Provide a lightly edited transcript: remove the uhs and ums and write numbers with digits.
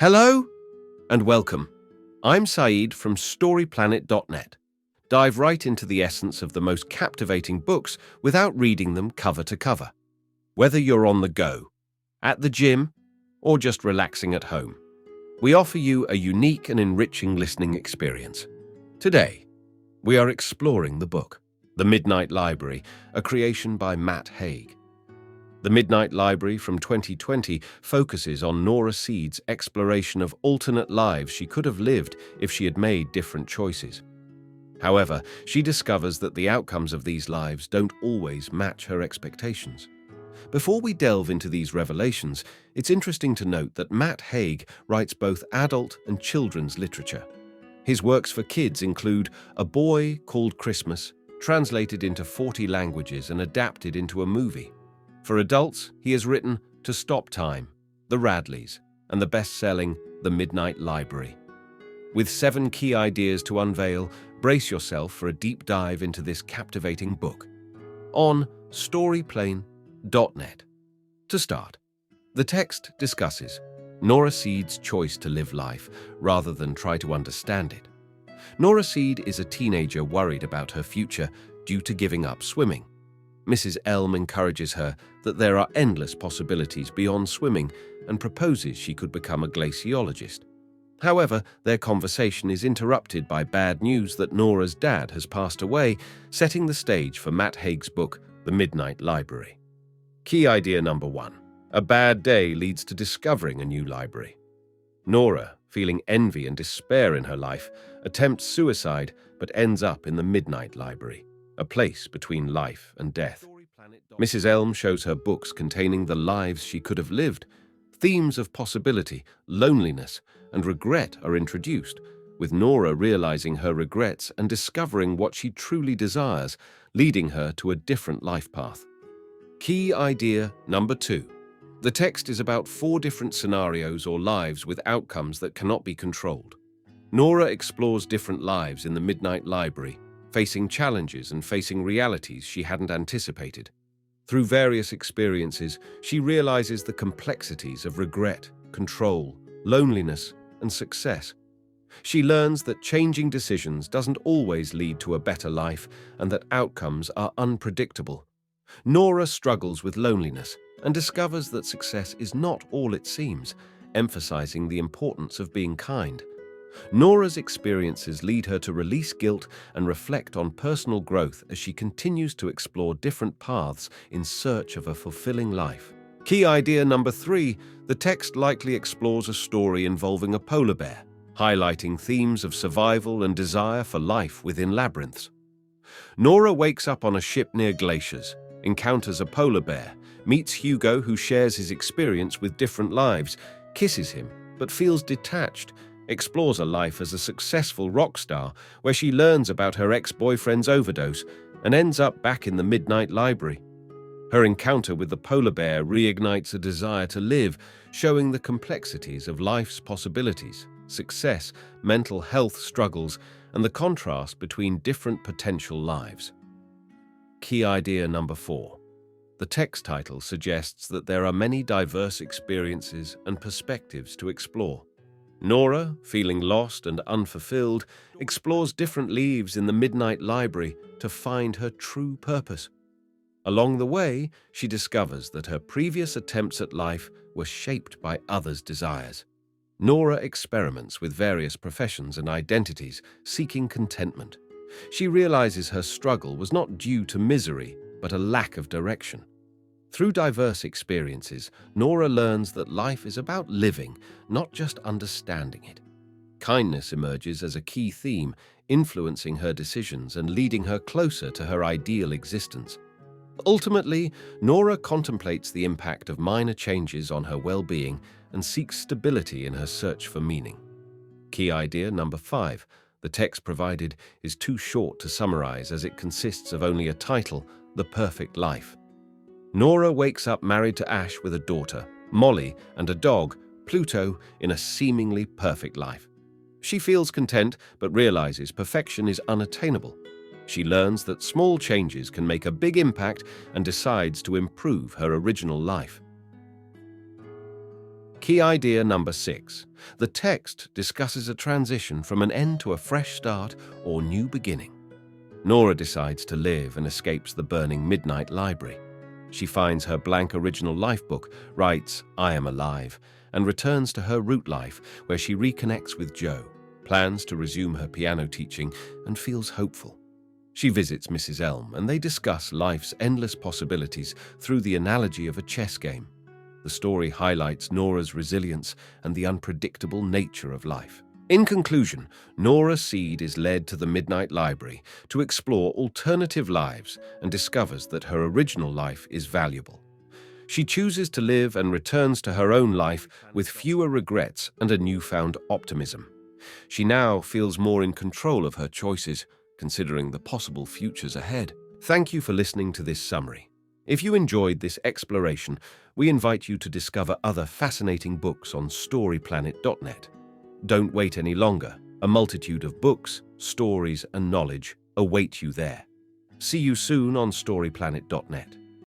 Hello and welcome. I'm Saeed from StoryPlanet.Net. Dive right into the essence of the most captivating books without reading them cover to cover. Whether you're on the go, at the gym, or just relaxing at home, we offer you a unique and enriching listening experience. Today, we are exploring the book, The Midnight Library, a creation by Matt Haig. The Midnight Library from 2020 focuses on Nora Seed's exploration of alternate lives she could have lived if she had made different choices. However, she discovers that the outcomes of these lives don't always match her expectations. Before we delve into these revelations, it's interesting to note that Matt Haig writes both adult and children's literature. His works for kids include A Boy Called Christmas, translated into 40 languages and adapted into a movie. For adults, he has written To Stop Time, The Radleys, and the best-selling The Midnight Library. With 7 key ideas to unveil, brace yourself for a deep dive into this captivating book on StoryPlanet.Net. To start, the text discusses Nora Seed's choice to live life rather than try to understand it. Nora Seed is a teenager worried about her future due to giving up swimming. Mrs. Elm encourages her that there are endless possibilities beyond swimming and proposes she could become a glaciologist. However, their conversation is interrupted by bad news that Nora's dad has passed away, setting the stage for Matt Haig's book, The Midnight Library. Key idea number 1. A bad day leads to discovering a new library. Nora, feeling envy and despair in her life, attempts suicide but ends up in the Midnight Library, a place between life and death. Mrs. Elm shows her books containing the lives she could have lived. Themes of possibility, loneliness, and regret are introduced, with Nora realizing her regrets and discovering what she truly desires, leading her to a different life path. Key idea number 2. The text is about 4 different scenarios or lives with outcomes that cannot be controlled. Nora explores different lives in the Midnight Library, facing challenges and facing realities she hadn't anticipated. Through various experiences, she realizes the complexities of regret, control, loneliness, and success. She learns that changing decisions doesn't always lead to a better life and that outcomes are unpredictable. Nora struggles with loneliness and discovers that success is not all it seems, emphasizing the importance of being kind. Nora's experiences lead her to release guilt and reflect on personal growth as she continues to explore different paths in search of a fulfilling life. Key idea number 3, the text likely explores a story involving a polar bear, highlighting themes of survival and desire for life within labyrinths. Nora wakes up on a ship near glaciers, encounters a polar bear, meets Hugo who shares his experience with different lives, kisses him but feels detached, explores a life as a successful rock star where she learns about her ex-boyfriend's overdose and ends up back in the Midnight Library. Her encounter with the polar bear reignites a desire to live, showing the complexities of life's possibilities, success, mental health struggles, and the contrast between different potential lives. Key idea number 4. The text title suggests that there are many diverse experiences and perspectives to explore. Nora, feeling lost and unfulfilled, explores different lives in the Midnight Library to find her true purpose. Along the way, she discovers that her previous attempts at life were shaped by others' desires. Nora experiments with various professions and identities, seeking contentment. She realizes her struggle was not due to misery, but a lack of direction. Through diverse experiences, Nora learns that life is about living, not just understanding it. Kindness emerges as a key theme, influencing her decisions and leading her closer to her ideal existence. Ultimately, Nora contemplates the impact of minor changes on her well-being and seeks stability in her search for meaning. Key idea number 5. The text provided is too short to summarize as it consists of only a title, The Perfect Life. Nora wakes up married to Ash with a daughter, Molly, and a dog, Pluto, in a seemingly perfect life. She feels content but realizes perfection is unattainable. She learns that small changes can make a big impact and decides to improve her original life. Key idea number 6. The text discusses a transition from an end to a fresh start or new beginning. Nora decides to live and escapes the burning Midnight Library. She finds her blank original life book, writes, "I am alive," and returns to her root life where she reconnects with Joe, plans to resume her piano teaching, and feels hopeful. She visits Mrs. Elm and they discuss life's endless possibilities through the analogy of a chess game. The story highlights Nora's resilience and the unpredictable nature of life. In conclusion, Nora Seed is led to the Midnight Library to explore alternative lives and discovers that her original life is valuable. She chooses to live and returns to her own life with fewer regrets and a newfound optimism. She now feels more in control of her choices, considering the possible futures ahead. Thank you for listening to this summary. If you enjoyed this exploration, we invite you to discover other fascinating books on StoryPlanet.Net. Don't wait any longer. A multitude of books, stories, and knowledge await you there. See you soon on StoryPlanet.Net.